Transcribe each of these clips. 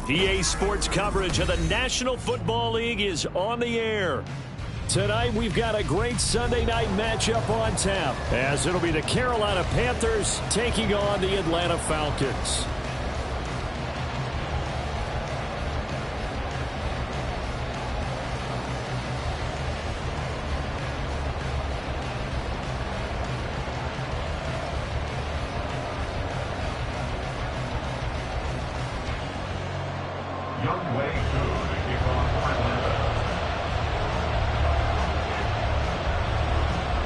EA Sports coverage of the National Football League is on the air. Tonight, we've got a great Sunday night matchup on tap, as it'll be the Carolina Panthers taking on the Atlanta Falcons.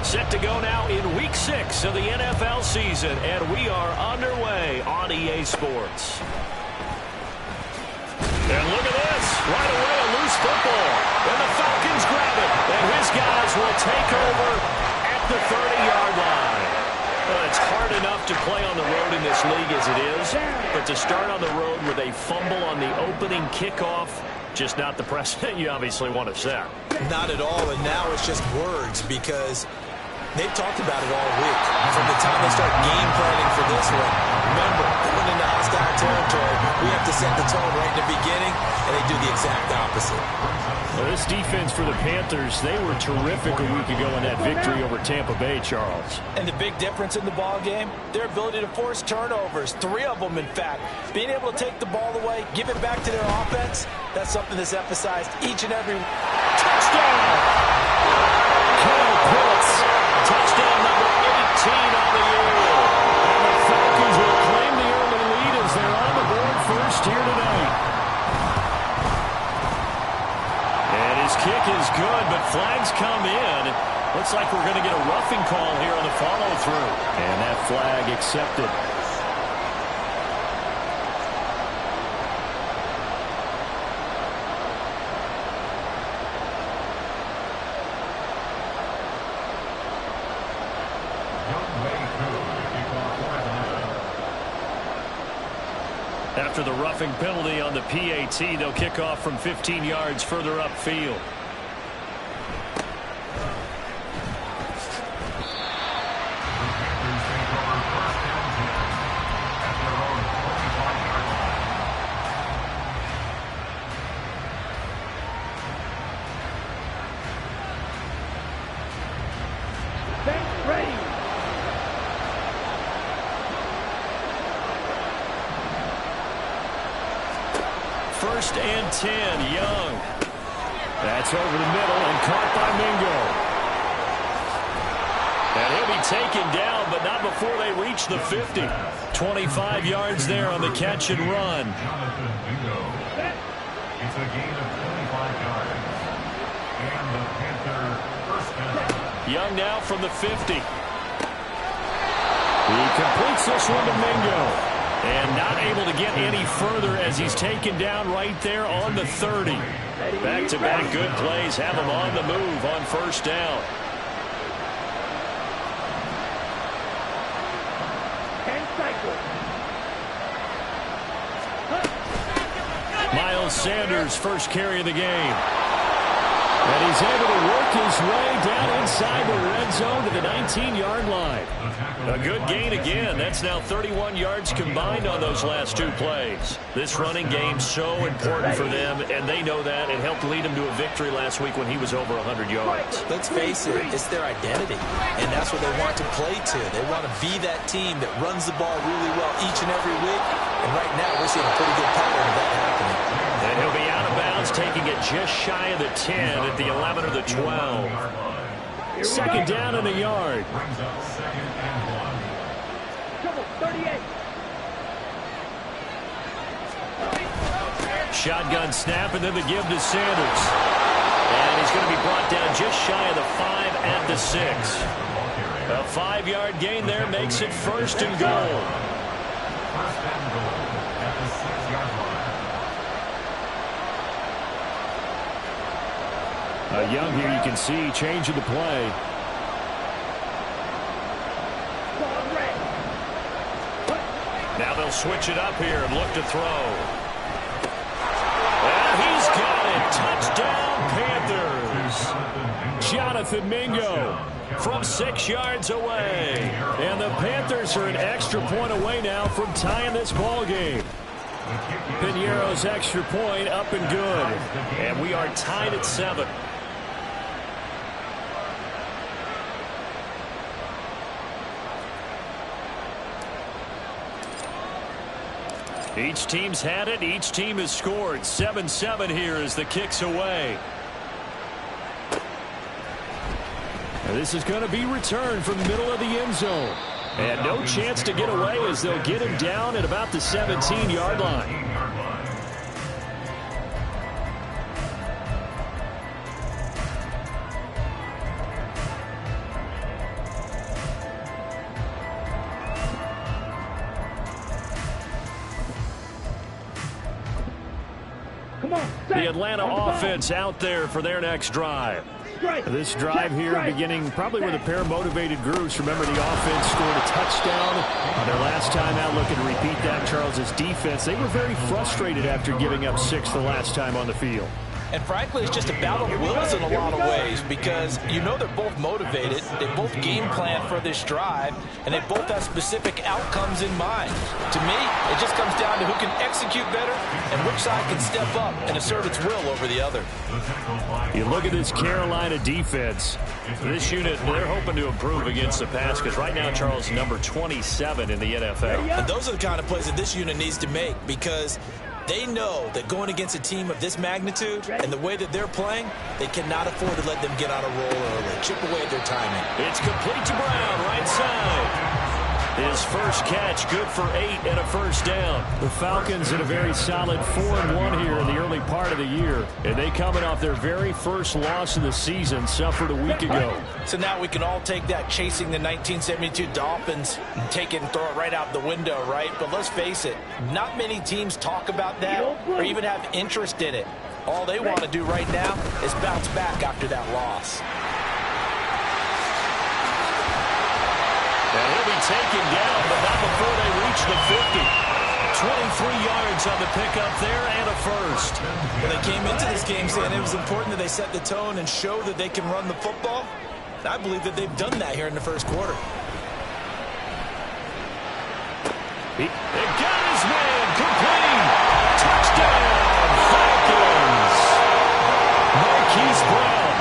Set to go now in Week 6 of the NFL season, and we are underway on EA Sports. And look at this. Right away, a loose football. And the Falcons grab it. And his guys will take over at the 30-yard line. Well, it's hard enough to play on the road in this league as it is, but to start on the road with a fumble on the opening kickoff, just not the precedent you obviously want to set. Not at all, and now it's just words because they've talked about it all week. From the time they start game planning for this one, remember, going into hostile territory, we have to set the tone right in the beginning, and they do the exact opposite. Well, this defense for the Panthers, they were terrific a week ago in that victory over Tampa Bay, Charles. And the big difference in the ball game, their ability to force turnovers, 3 of them, in fact. Being able to take the ball away, give it back to their offense, that's something that's emphasized each and every touchdown. Kyle Pitts, touchdown number 18 on the year. And the Falcons will claim the early lead as they're on the board first here tonight. And his kick is good, but flags come in. Looks like we're going to get a roughing call here on the follow-through. And that flag accepted. After the roughing penalty on the PAT, they'll kick off from 15 yards further upfield. First and 10, Young. That's over the middle and caught by Mingo. And he'll be taken down, but not before they reach the 50. 25 yards there on the catch and run. It's a gain of 25 yards. And the Panther first down. Young now from the 50. He completes this one to Mingo. And not able to get any further as he's taken down right there on the 30. Back-to-back good plays have him on the move on first down. Miles Sanders, first carry of the game. And he's able to work his way down inside the red zone to the 19-yard line. A good gain again. That's now 31 yards combined on those last 2 plays. This running game's so important for them, and they know that. It helped lead him to a victory last week when he was over 100 yards. Let's face it, it's their identity, and that's what they want to play to. They want to be that team that runs the ball really well each and every week, and right now we're seeing a pretty good pattern of that happening. And he'll be out of bounds, taking it just shy of the 10 at the 11 or the 12. Second down and a yard. Shotgun snap, and then the give to Sanders. And he's going to be brought down just shy of the 5 at the 6. A 5-yard gain there makes it first and goal. First and goal at the 6-yard line. Young here, you can see, changing the play. Now they'll switch it up here and look to throw. And he's got it. Touchdown, Panthers. Jonathan Mingo from 6 yards away. And the Panthers are an extra point away now from tying this ball game. Piñeiro's extra point up and good. And we are tied at 7. Each team's had it. Each team has scored. 7-7 here as the kick's away. And this is going to be returned from the middle of the end zone. And no chance to get away as they'll get him down at about the 17-yard line. The Atlanta offense out there for their next drive. This drive here beginning probably with a pair of motivated groups. Remember, the offense scored a touchdown on their last time out. Looking to repeat that. Charles's defense, they were very frustrated after giving up 6 the last time on the field. And frankly, it's just a battle of wills in a lot of ways because you know they're both motivated. They both game plan for this drive, and they both have specific outcomes in mind. To me, it just comes down to who can execute better and which side can step up and assert its will over the other. You look at this Carolina defense. This unit, they're hoping to improve against the pass because right now, Charles is number 27 in the NFL. And those are the kind of plays that this unit needs to make because they know that going against a team of this magnitude and the way that they're playing, they cannot afford to let them get on a roll early. Chip away at their timing. It's complete to Brown, right side. His first catch, good for 8 and a first down. The Falcons in a very solid 4-1 here in the early part of the year. And they coming off their very first loss of the season, suffered a week ago. So now we can all take that chasing the 1972 Dolphins and take it and throw it right out the window, right? But let's face it, not many teams talk about that or even have interest in it. All they want to do right now is bounce back after that loss. And he'll be taken down, but not before they reach the 50. 23 yards on the pickup there and a first. Well, they came into this game saying it was important that they set the tone and show that they can run the football. I believe that they've done that here in the first quarter. They got his man complete. Touchdown, Falcons. Marquise Brown,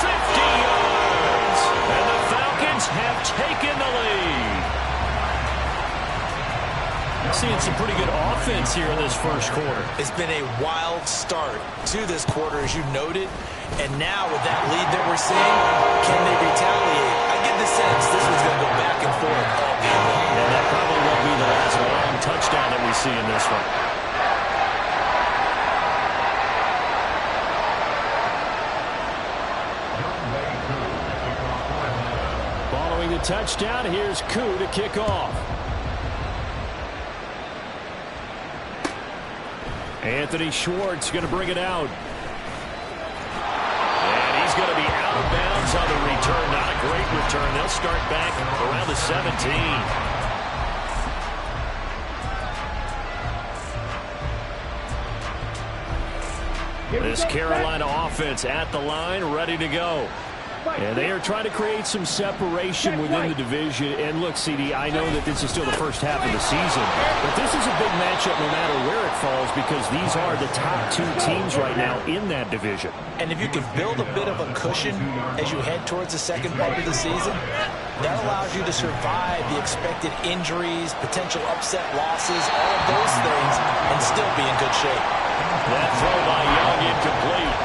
50 yards. And the Falcons have taken the lead. Seeing some pretty good offense here in this first quarter. It's been a wild start to this quarter, as you noted. And now with that lead that we're seeing, can they retaliate? I get the sense this was going to go back and forth all game long. And that probably won't be the last long touchdown that we see in this one. Following the touchdown, here's Koo to kick off. Anthony Schwartz going to bring it out. And he's going to be out of bounds on the return. Not a great return. They'll start back around the 17. This Carolina offense at the line, ready to go. And they are trying to create some separation within the division. And look, CD, I know that this is still the first half of the season, but this is a big matchup no matter where it falls because these are the top 2 teams right now in that division. And if you can build a bit of a cushion as you head towards the second part of the season, that allows you to survive the expected injuries, potential upset losses, all of those things, and still be in good shape. That throw by Young incomplete.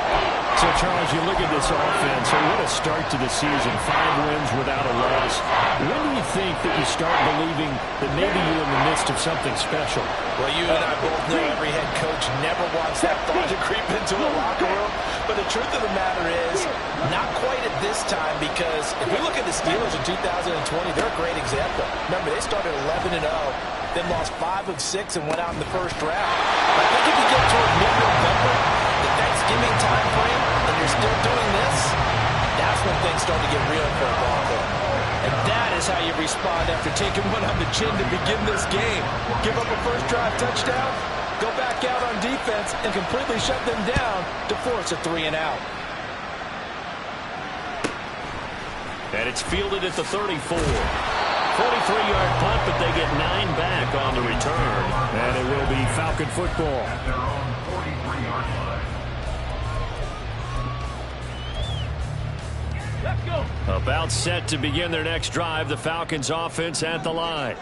So, Charles, you look at this offense, and what a start to the season. 5 wins without a loss. When do you think that you start believing that maybe you're in the midst of something special? Well, you and I both know every head coach never wants that thought to creep into a locker room. But the truth of the matter is, not quite at this time, because if we look at the Steelers in 2020, they're a great example. Remember, they started 11-0, then lost 5 of 6 and went out in the first round. I think if you get toward mid-November, the Thanksgiving time frame and you're still doing this, that's when things start to get real for a Bronco. And that is how you respond after taking one on the chin to begin this game. Give up a first drive touchdown, go back out on defense and completely shut them down to force a 3-and-out. And it's fielded at the 34. 43-yard punt, but they get 9 back on the return. And it will be Falcon football. At their own 43-yard line. Let's go. About set to begin their next drive, the Falcons offense at the line.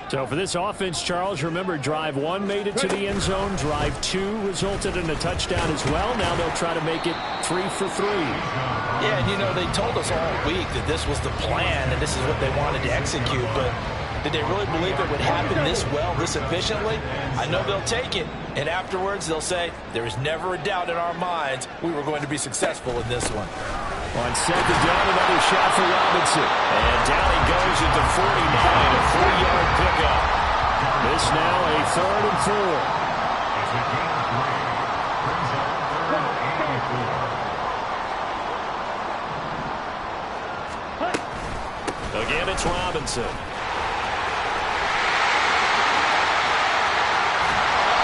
So for this offense, Charles, remember drive 1 made it to the end zone. Drive 2 resulted in a touchdown as well. Now they'll try to make it 3 for 3. Yeah, and you know, they told us all week that this was the plan and this is what they wanted to execute, but did they really believe it would happen this well, this efficiently? I know they'll take it, and afterwards they'll say, there is never a doubt in our minds we were going to be successful in this one. On second down, another shot for Robinson. And down he goes at the 49, a 3-yard pickup. This now a 3rd and 4. It's a gain of 3. Brings up 3rd and 4. Again, it's Robinson.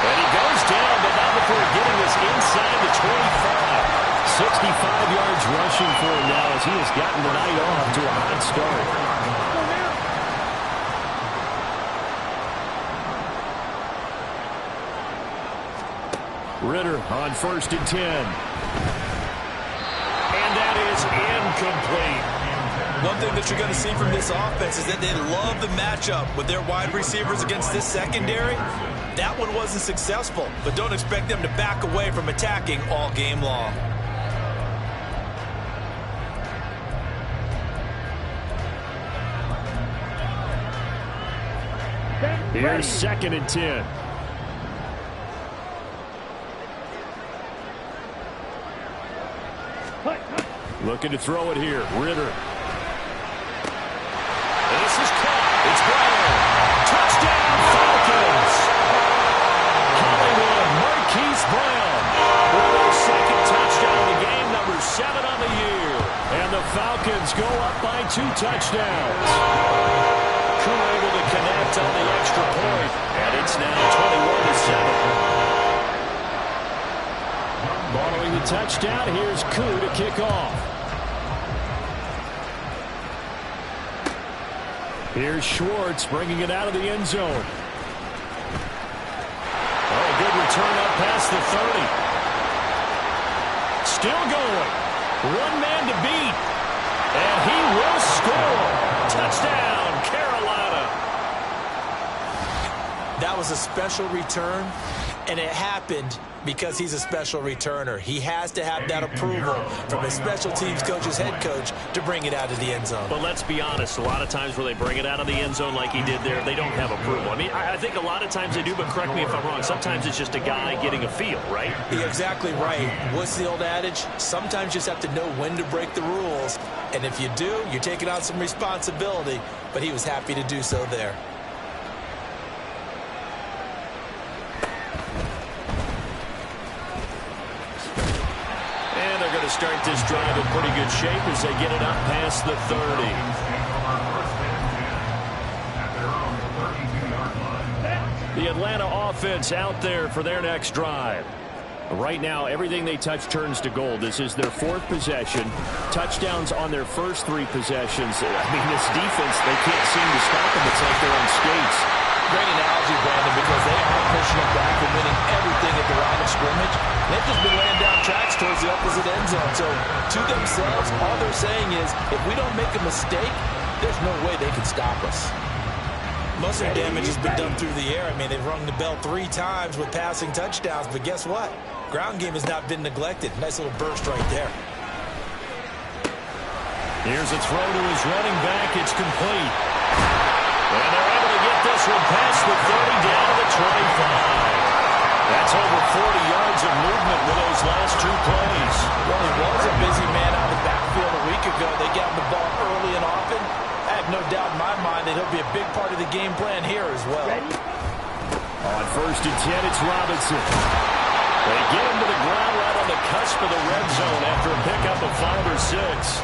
And he goes down, but not before getting this inside the 25. 65 yards rushing for him now as he has gotten the night off to a hot start. Ritter on 1st and 10. And that is incomplete. One thing that you're going to see from this offense is that they love the matchup with their wide receivers against this secondary. That one wasn't successful, but don't expect them to back away from attacking all game long. Here's 2nd and 10. Looking to throw it here. Ritter. This is caught. It's Brown. Touchdown, Falcons. Hollywood, Marquise Brown. With their 2nd touchdown of the game, number 7 on the year. And the Falcons go up by 2 touchdowns. Koo able to connect on the extra point, and it's now 21-7. Following the touchdown, here's Koo to kick off. Here's Schwartz bringing it out of the end zone. Oh, good return up past the 30. Still going. One man to beat. And he will score. Touchdown, Carolina. That was a special return, and it happened because he's a special returner. He has to have that approval from his special teams coach's head coach to bring it out of the end zone. But let's be honest, a lot of times where they bring it out of the end zone like he did there, they don't have approval. I mean, I think a lot of times they do, but correct me if I'm wrong. Sometimes it's just a guy getting a feel, right? You're exactly right. What's the old adage? Sometimes you just have to know when to break the rules. And if you do, you're taking on some responsibility. But he was happy to do so there. Start this drive in pretty good shape as they get it up past the 30. The Atlanta offense out there for their next drive. Right now, everything they touch turns to gold. This is their 4th possession. Touchdowns on their first 3 possessions. I mean, this defense, they can't seem to stop them. It's like they're on skates. Great analogy, Brandon, because they are pushing them back and winning everything at the line of scrimmage. They've just been laying down tracks towards the opposite end zone. So, to themselves, all they're saying is, if we don't make a mistake, there's no way they can stop us. Most of the damage has been done through the air. I mean, they've rung the bell 3 times with passing touchdowns, but guess what? Ground game has not been neglected. Nice little burst right there. Here's a throw to his running back. It's complete. And they're able to get this one past the 30 down to the 25. That's over 40 yards of movement with those last 2 plays. Well, he was a busy man out of the backfield a week ago. They got him the ball early and often. I have no doubt in my mind that he'll be a big part of the game plan here as well. On 1st and 10, it's Robinson. They get him to the ground right on the cusp of the red zone after a pickup of 5 or 6.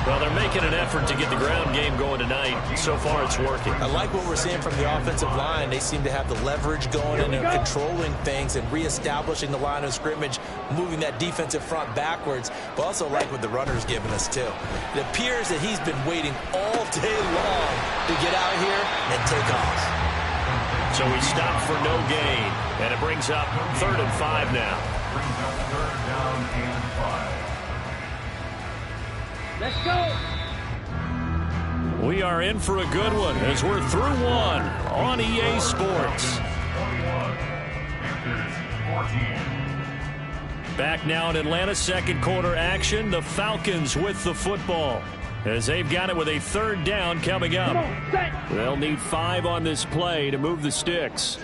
Well, they're making an effort to get the ground game going tonight. So far, it's working. I like what we're seeing from the offensive line. They seem to have the leverage going, and they're controlling things and reestablishing the line of scrimmage, moving that defensive front backwards. But also like what the runner's giving us, too. It appears that he's been waiting all day long to get out here and take off. So we stop for no gain, and it brings up 3rd and 5 now. Brings up 3rd down and 5. Let's go. We are in for a good one as we're through one on EA Sports. 21, Panthers 14. Back now in Atlanta's second quarter action. The Falcons with the football as they've got it with a 3rd down coming up. They'll need 5 on this play to move the sticks.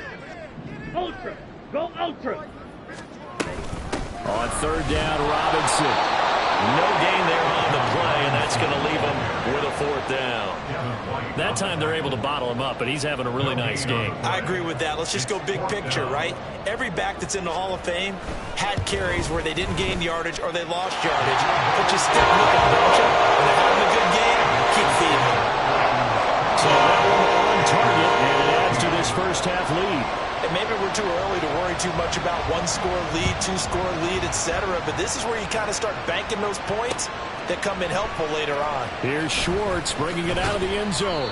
Ultra. Go ultra. On 3rd down, Robinson. No gain there on the play, and that's going to leave him with a 4th down. That time they're able to bottle him up, but he's having a really nice game. I agree with that. Let's just go big picture, right? Every back that's in the Hall of Fame had carries where they didn't gain yardage or they lost yardage. But you stick with them, don't you? When they're having a good game, keep feeding them. So that one on target, and it adds to this first half lead. And maybe we're too early to worry too much about 1-score lead, 2-score lead, etc. But this is where you kind of start banking those points that come in helpful later on. Here's Schwartz bringing it out of the end zone.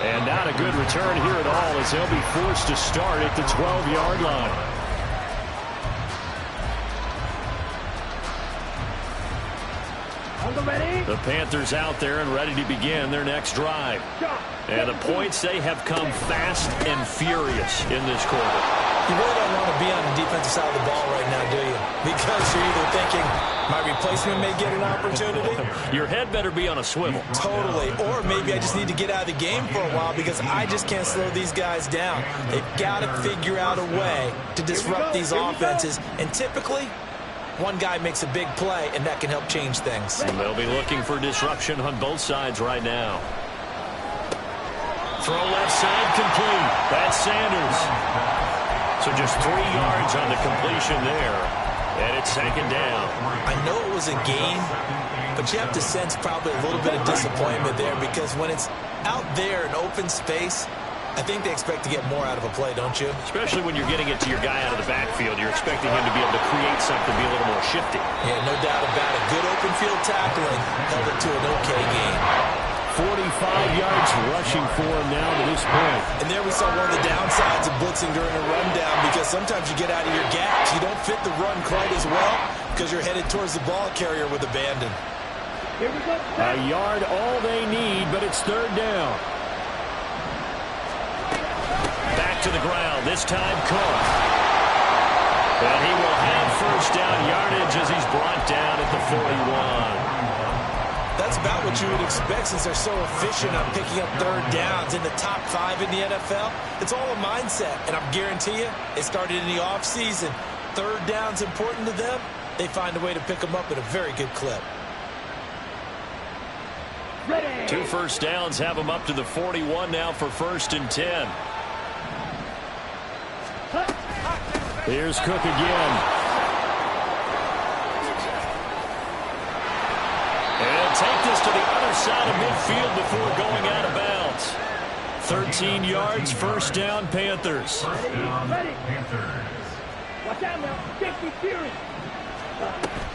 And not a good return here at all as they'll be forced to start at the 12-yard line. The Panthers out there and ready to begin their next drive. And the points, they have come fast and furious in this quarter. You really don't want to be on the defensive side of the ball right now, do you? Because you're either thinking, my replacement may get an opportunity. Your head better be on a swivel. Totally. Or maybe I just need to get out of the game for a while because I just can't slow these guys down. They've got to figure out a way to disrupt these offenses. And typically, one guy makes a big play, and that can help change things. And they'll be looking for disruption on both sides right now. Throw left side complete. That's Sanders. So just 3 yards on the completion there. And it's 2nd down. I know it was a gain, but you have to sense probably a little bit of disappointment there because when it's out there in open space, I think they expect to get more out of a play, don't you? Especially when you're getting it to your guy out of the backfield. You're expecting him to be able to create something, be a little more shifty. Yeah, no doubt about it. Good open field tackling held it to an okay game. 45 yards rushing for him now to this point. And there we saw one of the downsides of blitzing during a rundown because sometimes you get out of your gaps. You don't fit the run quite as well because you're headed towards the ball carrier with abandon. Here we go. A yard all they need, but it's 3rd down. Back to the ground, this time Cook. And he will have 1st down yardage as he's brought down at the 41. That's about what you would expect since they're so efficient on picking up 3rd downs in the top 5 in the NFL. It's all a mindset, and I guarantee you, it started in the offseason. 3rd down's important to them. They find a way to pick them up at a very good clip. Ready. 2 first downs have them up to the 41 now for 1st and 10. Here's Cook again. And take this to the other side of midfield before going out of bounds. 13 yards, 1st down, Panthers. 1st down, Panthers. Watch out now. Safety Fury.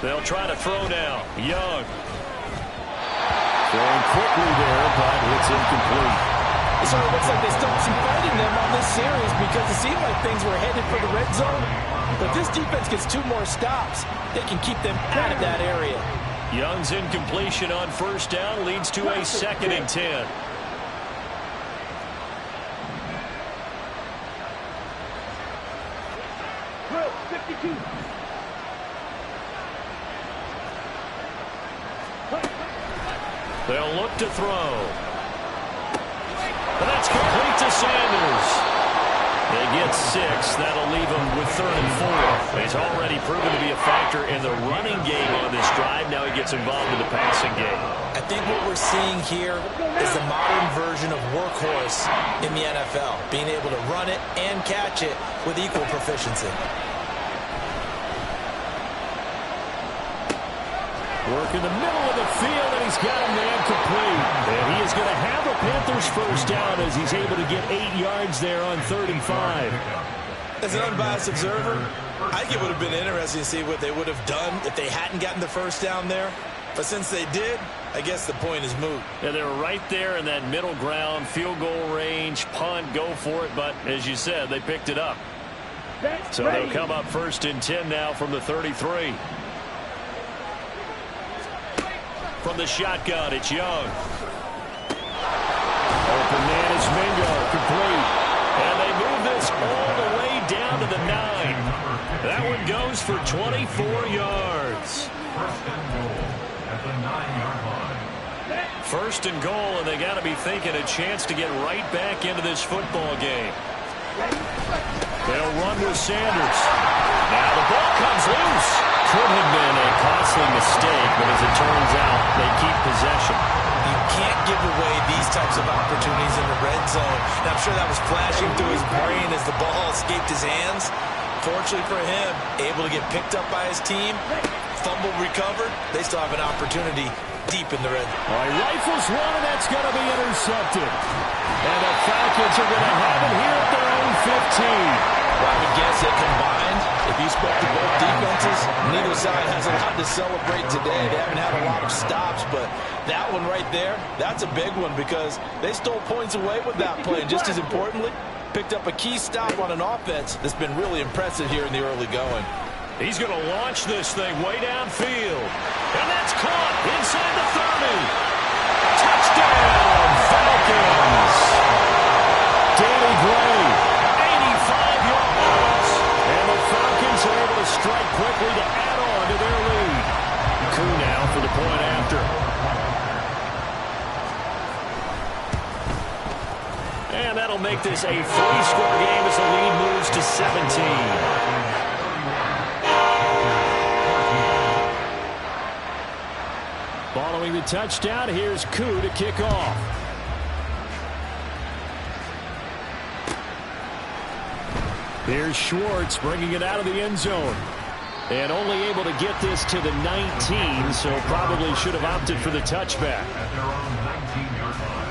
They'll try to throw now. Young. Throwing quickly there, but it's incomplete. It sort of looks like they still have some fight in them on this series because it seemed like things were headed for the red zone. But if this defense gets 2 more stops, they can keep them out of that area. Young's incompletion on 1st down leads to a 2nd and 10. Drill 52. They'll look to throw. But that's complete to Sanders. They get 6. That'll leave him with 3rd and 4. He's already proven to be a factor in the running game on this drive. Now he gets involved in the passing game. I think what we're seeing here is the modern version of workhorse in the NFL, being able to run it and catch it with equal proficiency. Work in the middle of the field, and he's got a man complete. And he is going to have a Panthers first down as he's able to get 8 yards there on 3rd and 5. As an unbiased observer, I think it would have been interesting to see what they would have done if they hadn't gotten the first down there. But since they did, I guess the point is moot. Yeah, they were right there in that middle ground, field goal range, punt, go for it. But as you said, they picked it up. So they'll come up 1st and 10 now from the 33. From the shotgun, it's Young. Open man is Mingo, complete. And they move this all the way down to the 9. That one goes for 24 yards. First and goal, and they got to be thinking a chance to get right back into this football game. They'll run with Sanders. Now the ball comes loose. Could have been a costly mistake, but as it turns out, they keep possession. You can't give away these types of opportunities in the red zone. Now, I'm sure that was flashing through his brain as the ball escaped his hands. Fortunately for him, able to get picked up by his team, fumble recovered. They still have an opportunity deep in the red. All right, rifles one, and that's going to be intercepted. And the Falcons are going to have it here at their own 15. Well, I would guess that combined, if you spoke to both defenses, neither side has a lot to celebrate today. They haven't had a lot of stops, but that one right there, that's a big one because they stole points away with that play. And just as importantly, picked up a key stop on an offense that's been really impressive here in the early going. He's going to launch this thing way downfield. And that's caught inside the 30. Touchdown, Falcons. Danny Gray, 85 yards. And the Falcons are able to strike quickly to add on to their lead. Koo now for the point after. And that'll make this a 3-score game as the lead moves to 17. Following the touchdown, here's Koo to kick off. Here's Schwartz bringing it out of the end zone. And only able to get this to the 19, so probably should have opted for the touchback. At their own 19-yard line.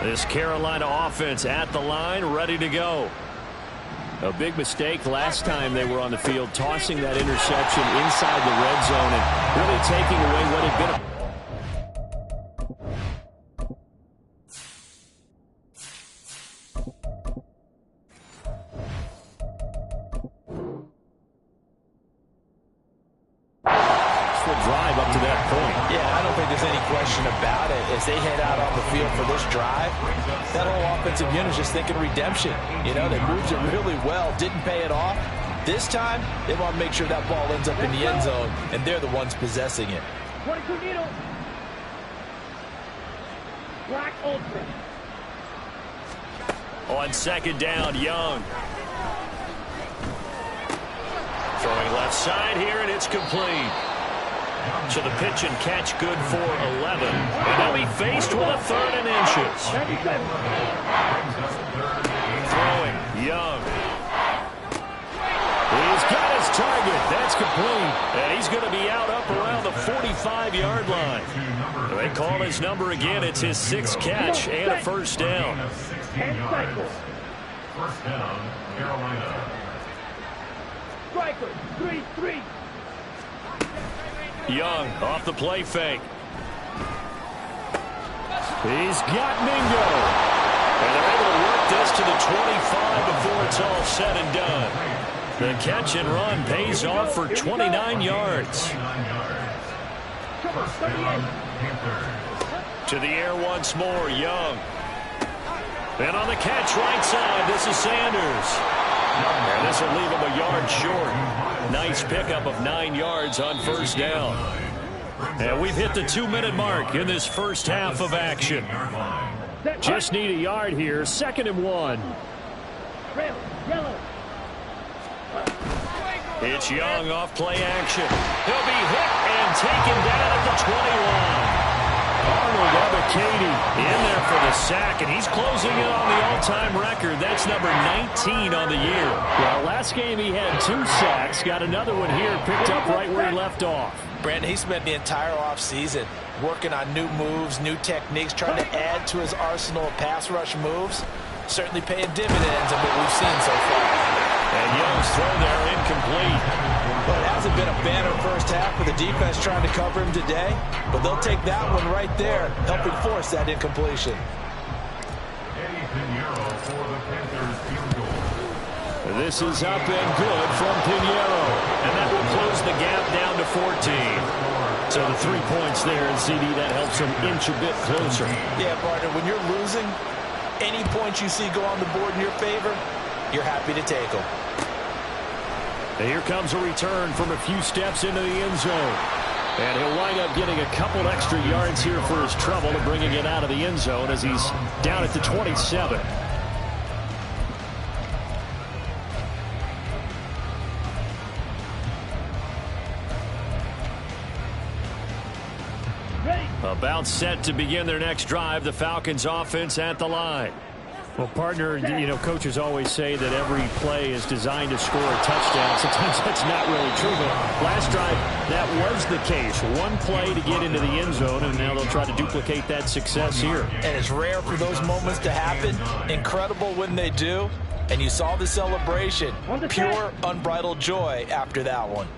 This Carolina offense at the line, ready to go. A big mistake last time they were on the field, tossing that interception inside the red zone and really taking away what had been a... drive up to that point. Yeah, I don't think there's any question about it. As they head out on the field for this drive, that whole offensive unit is just thinking redemption. You know, they moved it really well, didn't pay it off. This time, they want to make sure that ball ends up in the end zone, and they're the ones possessing it. 22 needle. Black ultra. On second down, Young. Throwing left side here, and it's complete. So the pitch and catch good for 11. And now he faced with a 3rd and inches. Throwing, Young. He's got his target. That's complete. And he's going to be out up around the 45-yard line. They call his number again. It's his 6th catch and a first down. 10 cycles. First down, Carolina. Striker, 3-3. Young off the play fake. He's got Mingo. And they're able to work this to the 25 before it's all said and done. The catch and run pays off for 29 yards. To the air once more, Young. And on the catch right side, this is Sanders. And this will leave him a yard short. Nice pickup of 9 yards on first down. And we've hit the 2-minute mark in this first half of action. Just need a yard here. 2nd and 1. Red, yellow. It's Young off play action. He'll be hit and taken down at the 21. In there for the sack, and he's closing in on the all-time record. That's number 19 on the year. Well, last game he had 2 sacks. Got another one here, picked up right where he left off. Brandon, he spent the entire offseason working on new moves, new techniques, trying to add to his arsenal of pass rush moves. Certainly paying dividends of what we've seen so far. And Young's throw there incomplete. Well, it hasn't been a banner first half for the defense trying to cover him today, but they'll take that one right there, helping force that incompletion. This is up and good from Pinheiro, and that will close the gap down to 14. So the 3 points there, and CD, that helps them inch a bit closer. Yeah, partner, when you're losing, any points you see go on the board in your favor, you're happy to take them. And here comes a return from a few steps into the end zone. And he'll wind up getting a couple extra yards here for his trouble and bringing it out of the end zone as he's down at the 27. About set to begin their next drive, the Falcons offense at the line. Well, partner, you know, coaches always say that every play is designed to score a touchdown. Sometimes that's not really true, but last drive, that was the case. One play to get into the end zone, and now they'll try to duplicate that success here. And it's rare for those moments to happen. Incredible when they do. And you saw the celebration. Pure, unbridled joy after that one.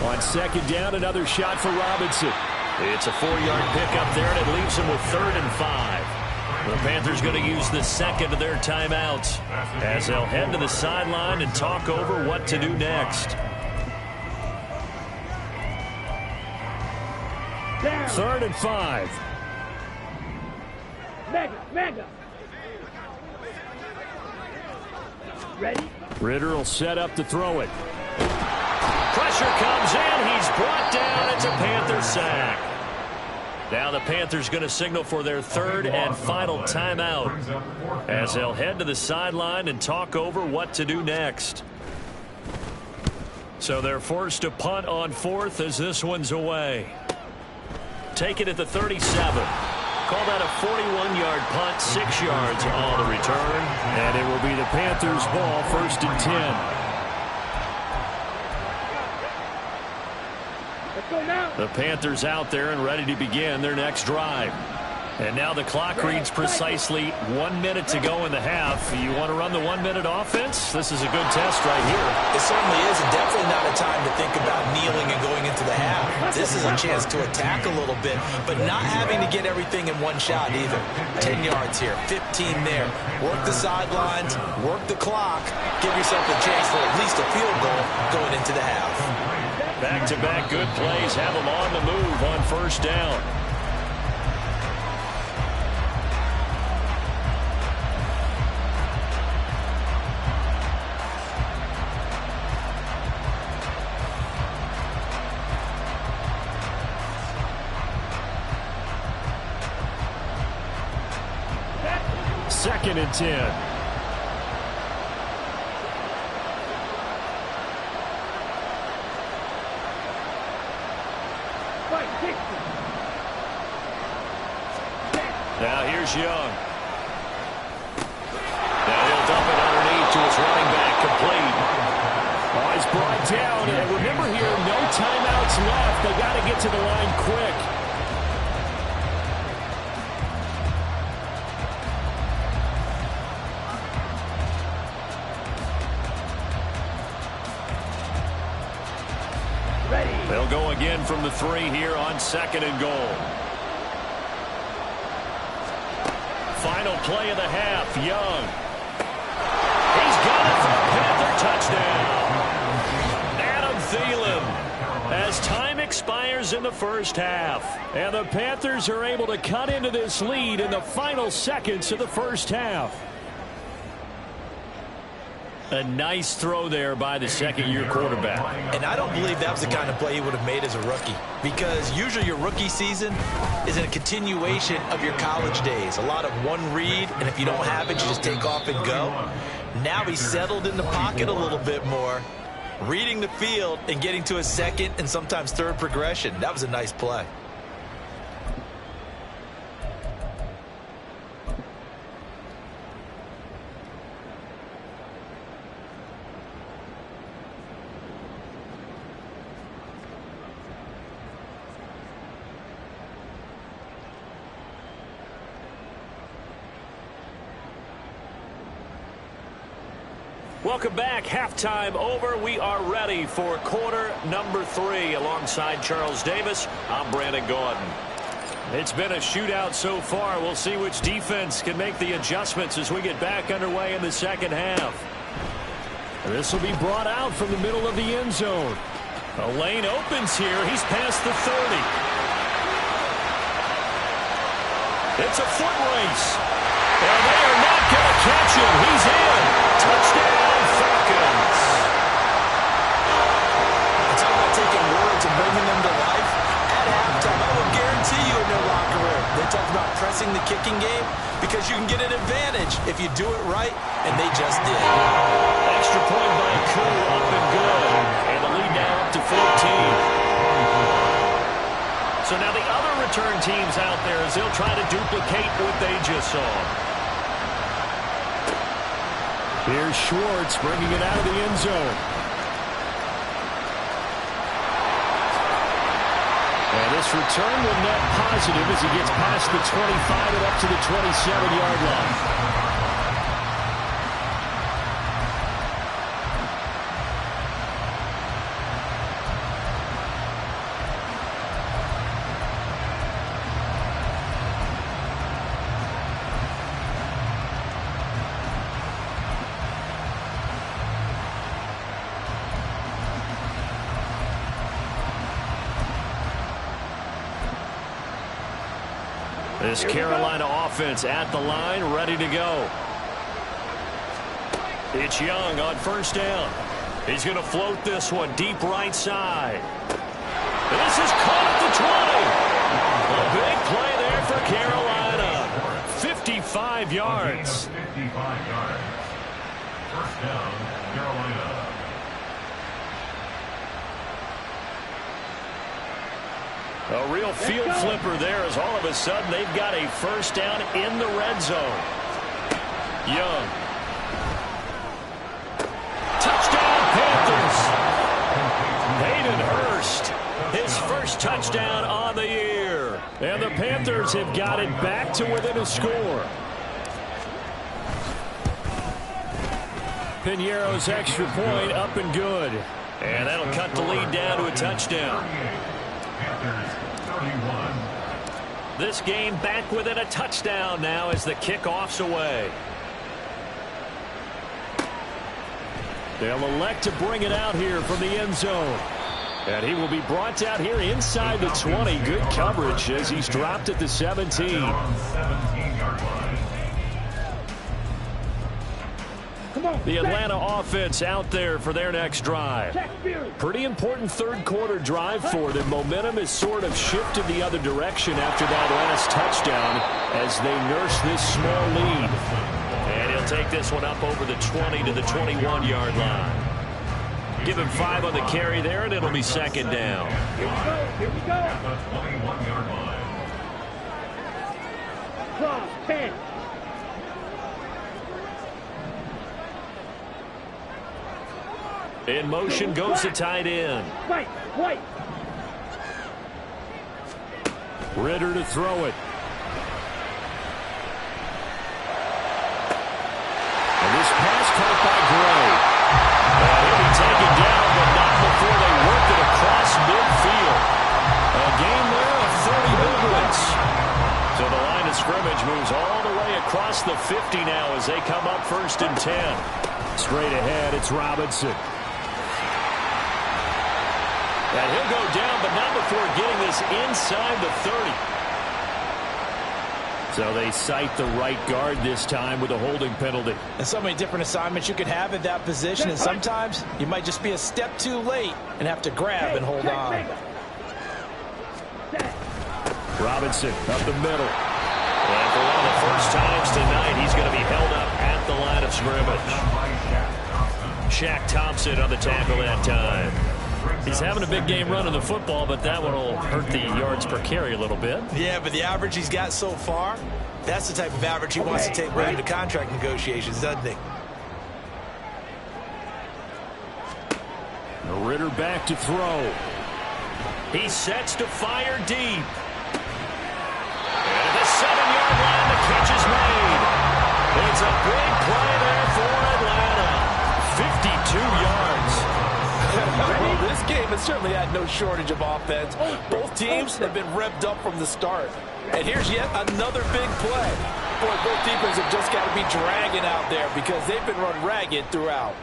On second down, another shot for Robinson. It's a 4-yard pickup there, and it leaves him with 3rd and 5. The Panthers going to use the second of their timeouts as they'll head to the sideline and talk over what to do next. 3rd and 5. Mega. Ready? Ritter will set up to throw it. Pressure comes in. He's brought down. It's a Panther sack. Now the Panthers going to signal for their 3rd and final timeout as they'll head to the sideline and talk over what to do next. So they're forced to punt on 4th as this one's away. Take it at the 37. Call that a 41-yard punt, 6 yards on the return. And it will be the Panthers' ball, 1st and 10. The Panthers out there and ready to begin their next drive. And now the clock reads precisely 1 minute to go in the half. You want to run the 1-minute offense? This is a good test right here. It certainly is, and definitely not a time to think about kneeling and going into the half. This is a chance to attack a little bit, but not having to get everything in one shot either. 10 yards here, 15 there. Work the sidelines, work the clock, give yourself a chance for at least a field goal going into the half. Back-to-back good plays have them on the move on 1st down. Second and 10. Now here's Young. Now he'll dump it underneath to his running back, complete. Oh, he's brought down. And remember here, no timeouts left. They got to get to the line quick. They'll go again from the 3 here on 2nd and goal. Final play of the half, Young. He's got it for a Panther touchdown. Adam Thielen. As time expires in the 1st half, and the Panthers are able to cut into this lead in the final seconds of the 1st half. A nice throw there by the 2nd-year quarterback. And I don't believe that was the kind of play he would have made as a rookie, because usually your rookie season is a continuation of your college days. A lot of one read, and if you don't have it, you just take off and go. Now he's settled in the pocket a little bit more, Reading the field and getting to a second and sometimes third progression. That was a nice play. Welcome back. Halftime over. We are ready for quarter number 3. Alongside Charles Davis, I'm Brandon Gaudin. It's been a shootout so far. We'll see which defense can make the adjustments as we get back underway in the second half. This will be brought out from the middle of the end zone. A lane opens here. He's past the 30. It's a foot race. And they are not going to catch him. He's in. Touchdown, Falcons. It's all about taking words and bringing them to life. At halftime, I will guarantee you in their locker room, they talk about pressing the kicking game because you can get an advantage if you do it right, and they just did. Extra point by Koo, up and good. And the lead now up to 14. So now the other return teams out there as they'll try to duplicate what they just saw. Here's Schwartz bringing it out of the end zone. And this return will net positive as he gets past the 25 and up to the 27-yard line. This Carolina offense at the line, ready to go. It's Young on first down. He's going to float this one deep right side. This is caught at the 20. A big play there for Carolina. 55 yards. 55 yards. First down, Carolina. A real field flipper there as all of a sudden they've got a first down in the red zone. Young. Touchdown, Panthers. Hayden Hurst, his first touchdown on the year. And the Panthers have got it back to within a score. Piñeiro's extra point up and good. And that'll cut the lead down to a touchdown. This game back within a touchdown now as the kickoff's away. They'll elect to bring it out here from the end zone. And he will be brought out here inside the 20. Good coverage as he's dropped at the 17. The Atlanta offense out there for their next drive. Pretty important third quarter drive for them. Momentum has sort of shifted the other direction after that last touchdown as they nurse this small lead. And he'll take this one up over the 20 to the 21-yard line. Give him 5 on the carry there, and it'll be second down. Here we go. Here we go. Cross 10. In motion goes the tight end. Right. Ritter to throw it. And this pass caught by Gray. And he'll be taken down, but not before they work it across midfield. A gain there of 30 movements. So the line of scrimmage moves all the way across the 50 now as they come up first and 10. Straight ahead, it's Robinson. And he'll go down, but not before getting this inside the 30. So they cite the right guard this time with a holding penalty. And so many different assignments you can have at that position, and sometimes you might just be a step too late and have to grab and hold on. Robinson up the middle. And for one of the first times tonight, he's going to be held up at the line of scrimmage. Shaq Thompson on the tackle that time. He's having a big game running the football, but that one will hurt the yards per carry a little bit. Yeah, but the average he's got so far, that's the type of average he wants to take right into contract negotiations, doesn't he? Ritter back to throw. He sets to fire deep. And at the 7-yard line, the catch is made. It's a big play there for Atlanta. 52 yards. Well, this game has certainly had no shortage of offense. Both teams have been revved up from the start. And here's yet another big play. Boy, both defenses have just got to be dragging out there because they've been run ragged throughout.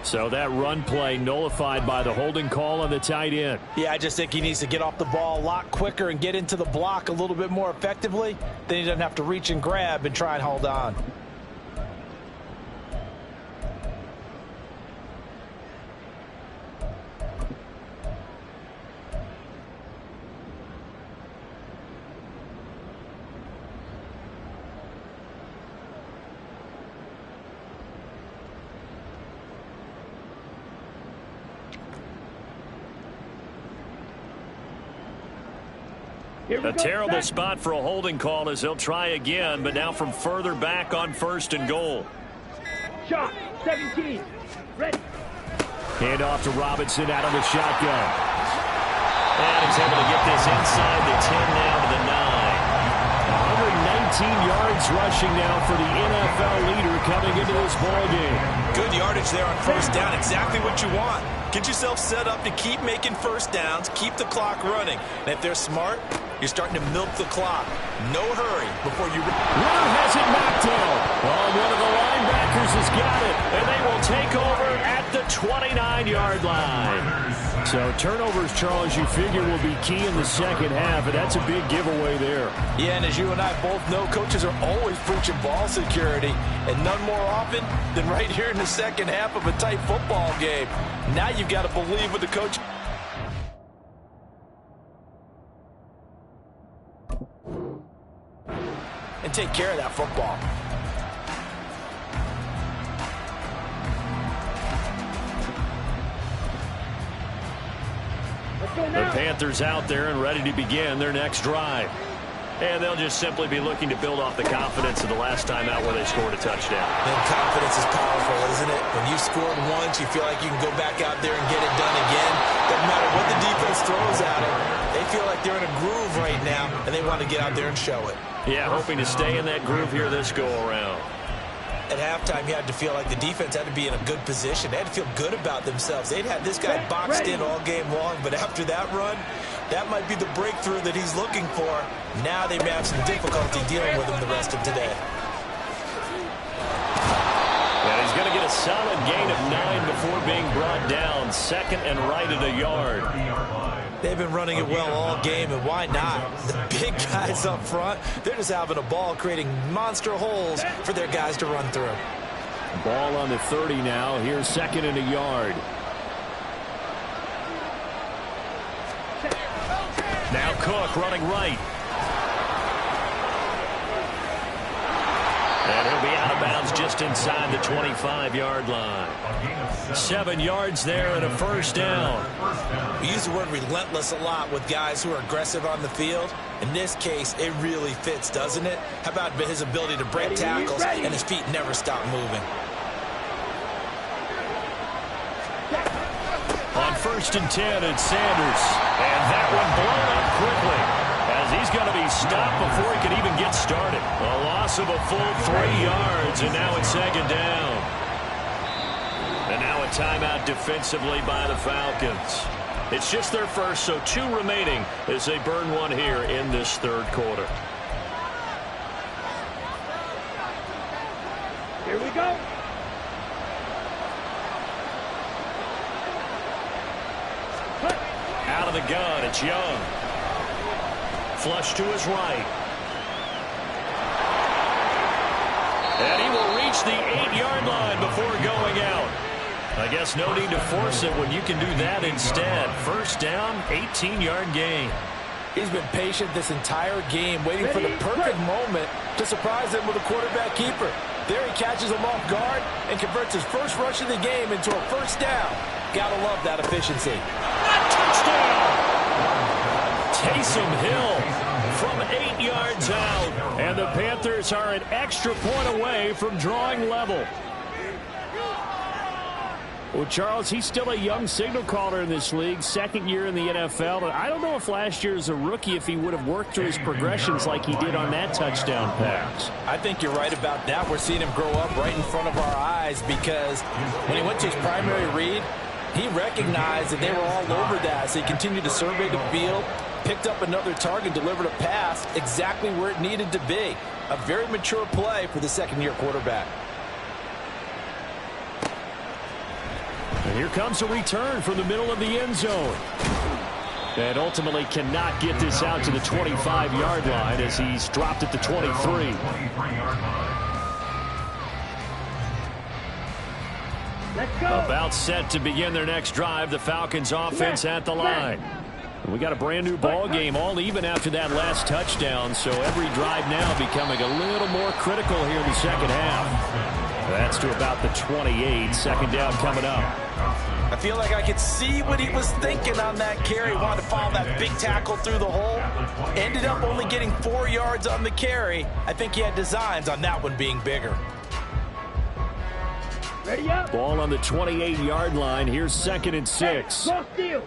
So that run play nullified by the holding call on the tight end. Yeah, I just think he needs to get off the ball a lot quicker and get into the block a little bit more effectively. Then he doesn't have to reach and grab and try and hold on. A terrible spot for a holding call as they'll try again, but now from further back on 1st and goal. Shot, 17, ready. Hand off to Robinson out of the shotgun. And he's able to get this inside the 10 now to the 9. 119 yards rushing now for the NFL leader coming into this ballgame. Good yardage there on 1st down, exactly what you want. Get yourself set up to keep making 1st downs, keep the clock running. And if they're smart, you're starting to milk the clock. No hurry before you... Ritter has it knocked down. Oh, one of the linebackers has got it. And they will take over at the 29-yard line. So turnovers, Charles, you figure will be key in the second half, and that's a big giveaway there. Yeah, and as you and I both know, coaches are always preaching ball security, and none more often than right here in the second half of a tight football game. Now you've got to believe what the coach... and take care of that football. The Panthers out there and ready to begin their next drive. And they'll just simply be looking to build off the confidence of the last time out where they scored a touchdown. And confidence is powerful, isn't it? When you scored once, you feel like you can go back out there and get it done again. Doesn't matter what the defense throws at them. They feel like they're in a groove right now, and they want to get out there and show it. Yeah, hoping to stay in that groove here this go-around. At halftime, you had to feel like the defense had to be in a good position. They had to feel good about themselves. They'd had this guy boxed in all game long, but after that run, that might be the breakthrough that he's looking for. Now they may have some difficulty dealing with him the rest of today. And he's going to get a solid gain of 9 before being brought down. 2nd and right at a yard. They've been running it well all game, and why not? The big guys up front, they're just having a ball, creating monster holes for their guys to run through. Ball on the 30 now. Here's 2nd and a yard. Now Cook running right. And he'll be out of bounds just inside the 25-yard line. 7 yards there and a 1st down. We use the word relentless a lot with guys who are aggressive on the field. In this case, it really fits, doesn't it? How about his ability to break tackles and his feet never stop moving? On 1st and 10, it's Sanders. And that one blown up quickly, as he's going to be stopped before he can even get started. A loss of a full 3 yards, and now it's 2nd down. And now a timeout defensively by the Falcons. It's just their first, so 2 remaining as they burn one here in this 3rd quarter. Here we go. Out of the gun, it's Young. Flush to his right. And he will reach the 8-yard line before going out. I guess no need to force it when you can do that instead. 1st down, 18-yard gain. He's been patient this entire game, waiting for the perfect moment to surprise them with a quarterback keeper. There he catches him off guard and converts his first rush of the game into a first down. Gotta love that efficiency. Touchdown! Taysom Hill from 8 yards out. And the Panthers are an extra point away from drawing level. Well, Charles, he's still a young signal caller in this league, second year in the NFL. And I don't know if last year as a rookie, if he would have worked through his progressions like he did on that touchdown pass. I think you're right about that. We're seeing him grow up right in front of our eyes because when he went to his primary read, he recognized that they were all over that. So he continued to survey the field, picked up another target, delivered a pass exactly where it needed to be. A very mature play for the second-year quarterback. And here comes a return from the middle of the end zone. And ultimately cannot get this out to the 25-yard line as he's dropped at the 23. Let's go. About set to begin their next drive. The Falcons offense at the line. We got a brand new ball game, all even after that last touchdown. So every drive now becoming a little more critical here in the second half. That's to about the 28. Second down coming up. I feel like I could see what he was thinking on that carry. Wanted to follow that big tackle through the hole. Ended up only getting 4 yards on the carry. I think he had designs on that one being bigger. Ready up. Ball on the 28-yard line. Here's 2nd and 6. Cross steal.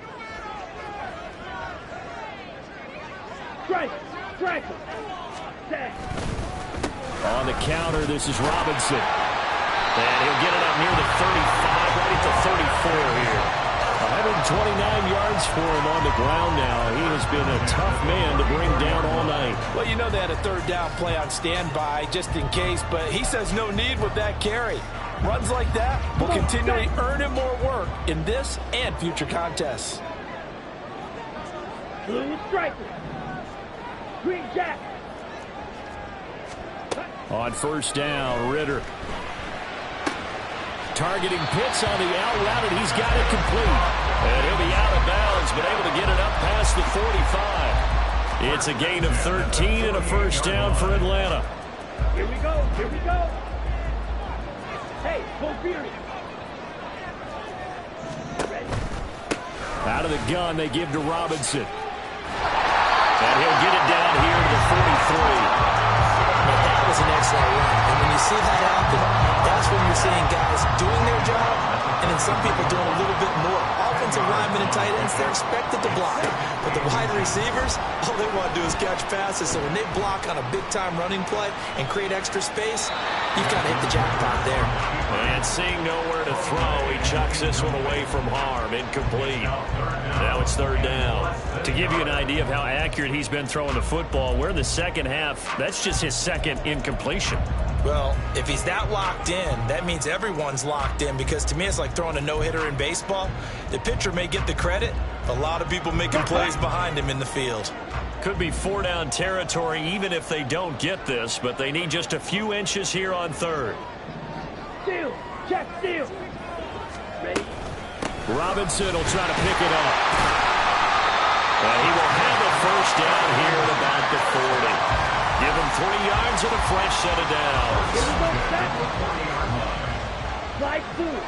Strike. Strike. Sack. On the counter, this is Robinson. And he'll get it up near the 35, right at the 34 here. 129 yards for him on the ground now. He has been a tough man to bring down all night. Well, you know they had a third down play on standby just in case, but he says no need with that carry. Runs like that will continually earn him more work in this and future contests. Blue striker. Green jack. On first down, Ritter. Targeting Pitts on the out route, and he's got it complete. And he'll be out of bounds, but able to get it up past the 45. It's a gain of 13 and a first down for Atlanta. Here we go. Here we go. Hey, full period. Ready. Out of the gun, they give to Robinson. And he'll get it down here to the 43. That was an excellent run. And when you see that happen, that's when you're seeing guys doing their job and then some people doing a little bit more. Offensive linemen and tight ends, they're expected to block. But the wide receivers, all they want to do is catch passes. So when they block on a big-time running play and create extra space, you've got to hit the jackpot there. And seeing nowhere to throw, he chucks this one away from harm. Incomplete. Now it's third down. To give you an idea of how accurate he's been throwing the football, we're in the second half. That's just his second incompletion. Well, if he's that locked in, that means everyone's locked in, because to me it's like throwing a no-hitter in baseball. The pitcher may get the credit, a lot of people making plays behind him in the field. Could be 4-down territory even if they don't get this, but they need just a few inches here on third. Steal. Check steal. Ready. Robinson will try to pick it up. And he will have a first down here at about the 40. Give him 3 yards and a fresh set of downs. Here we go. Back. Slide through.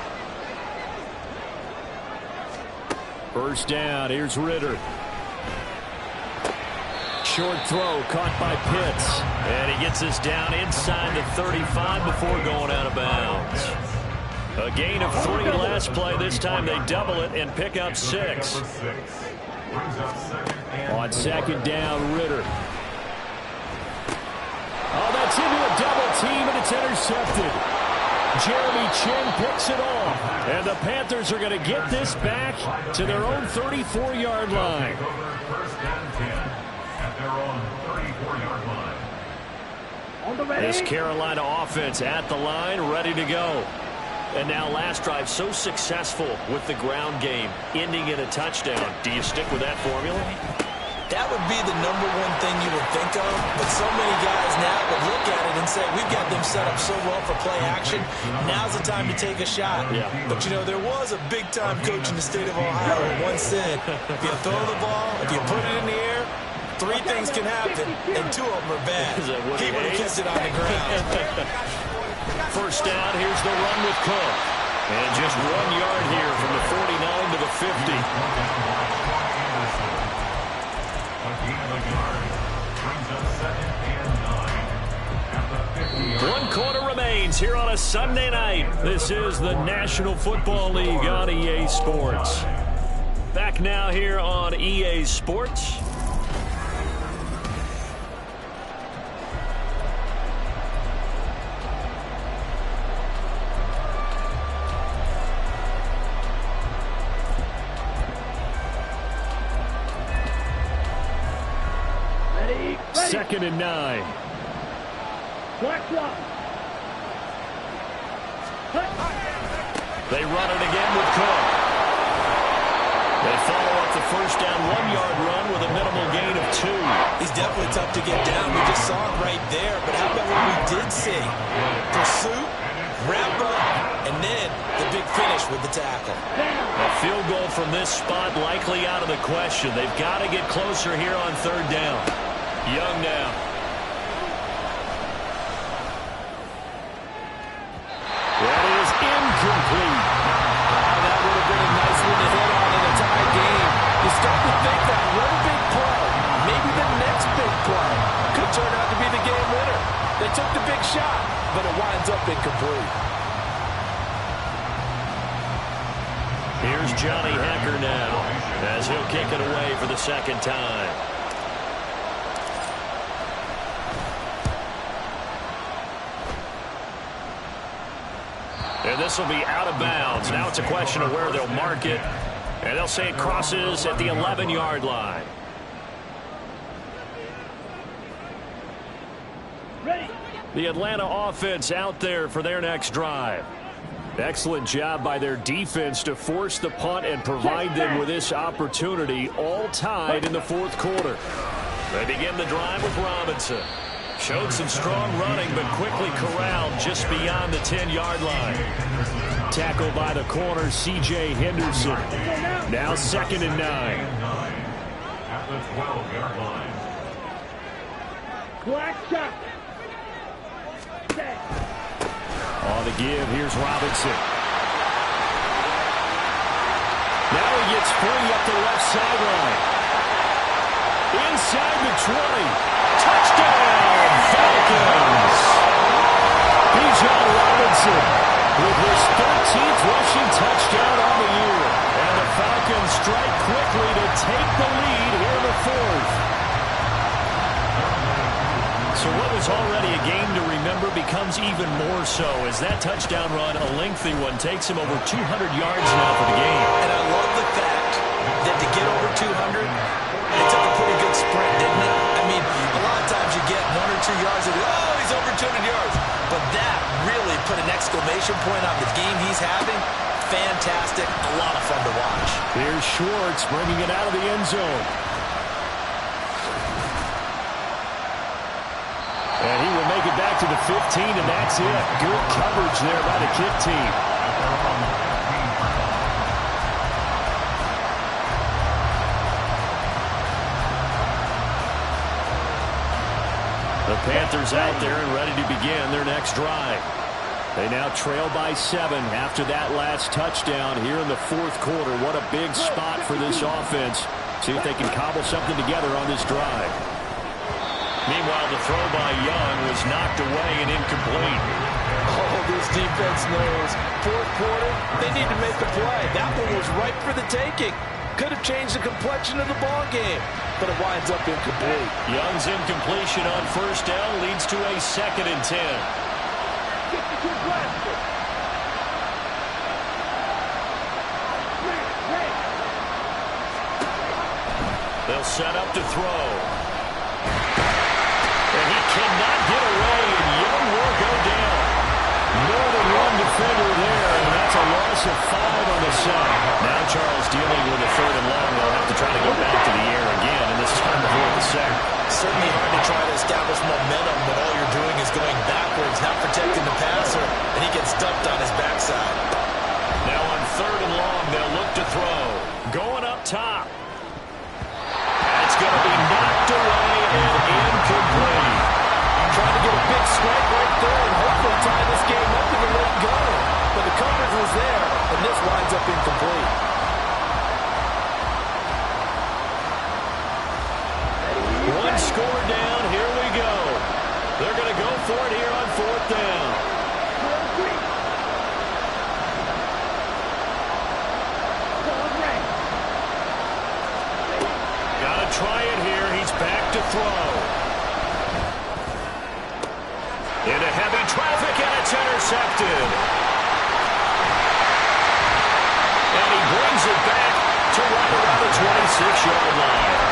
First down. Here's Ritter. Short throw caught by Pitts. And he gets us down inside the 35 before going out of bounds. A gain of 3 last play. This time they double it and pick up 6. On second down, Ritter. Oh, that's into a double team, and it's intercepted. Jeremy Chin picks it off. And the Panthers are going to get this back to their own 34-yard line. On the ready. This Carolina offense at the line, ready to go. And now last drive so successful with the ground game, ending in a touchdown. Do you stick with that formula? That would be the number one thing you would think of, but so many guys now would look at it and say, we've got them set up so well for play action, now's the time to take a shot. Yeah. But, you know, there was a big-time coach in the state of Ohio who once said, if you throw the ball, if you put it in the air, 3 things can happen, and 2 of them are bad. Is that what he would have kept it on the ground. First down, here's the run with Cook. And just 1 yard here from the 49 to the 50. One quarter remains here on a Sunday night. This is the National Football League on EA Sports. Back now here on EA Sports. Second and 9. They run it again with Cook. They follow up the first down 1 yard run with a minimal gain of 2. He's definitely tough to get down. We just saw it right there. But how about what we did see? Pursuit, wrap up, and then the big finish with the tackle. A field goal from this spot likely out of the question. They've got to get closer here on third down. Young now. That is incomplete. That would have been a nice one to hit on in a tie game. You start to think that one big play, maybe the next big play, could turn out to be the game winner. They took the big shot, but it winds up incomplete. Here's Johnny Hecker now as he'll kick it away for the second time. And this will be out of bounds. Now it's a question of where they'll mark it. And they'll say it crosses at the 11-yard line. Ready. The Atlanta offense out there for their next drive. Excellent job by their defense to force the punt and provide them with this opportunity, all tied in the fourth quarter. They begin the drive with Robinson. Showed some strong running, but quickly corralled just beyond the 10-yard line. Tackled by the corner, C.J. Henderson. Now second and 9. At the 12-yard line. Black shot. On the give, here's Robinson. Now he gets free up the left sideline. Inside the 20. Touchdown, Falcons! Bijan Robinson with his 13th rushing touchdown on the year. And the Falcons strike quickly to take the lead here in the fourth. So what was already a game to remember becomes even more so as that touchdown run, a lengthy one, takes him over 200 yards now for the game. And I love the fact that to get over 200, it took a pretty good sprint, didn't it? I mean, a lot of times you get 1 or 2 yards and, oh, he's over 200 yards. But that really put an exclamation point on the game he's having. Fantastic. A lot of fun to watch. Here's Schwartz bringing it out of the end zone. And he will make it back to the 15, and that's it. Good coverage there by the kick team. The Panthers out there and ready to begin their next drive. They now trail by 7 after that last touchdown here in the fourth quarter. What a big spot for this offense. See if they can cobble something together on this drive. Meanwhile, the throw by Young was knocked away and incomplete. Oh, this defense knows. Fourth quarter, they need to make the play. That one was ripe for the taking. Could have changed the complexion of the ball game, but it winds up incomplete. Young's incompletion on first down leads to a 2nd and 10. They'll set up to throw. And he cannot get away, and Young will go down. More than one defender there, and that's a loss of 5 on the side. Now Charles dealing with a 3rd and long. They'll have to try to go back to the air again, and this time before the sack. Certainly hard to try to establish momentum when all you're doing is going backwards, not protecting the passer, and he gets dumped on his backside. Now on 3rd and long, they'll look to throw. Going up top. That's going to be knocked away and incomplete. Trying to get a big strike right there and hopefully tie this game One score down. Here we go. They're going to go for it here on 4th down. Got to try it here. He's back to throw. Into heavy traffic, and it's intercepted. And he brings it back to right around the 26-yard line.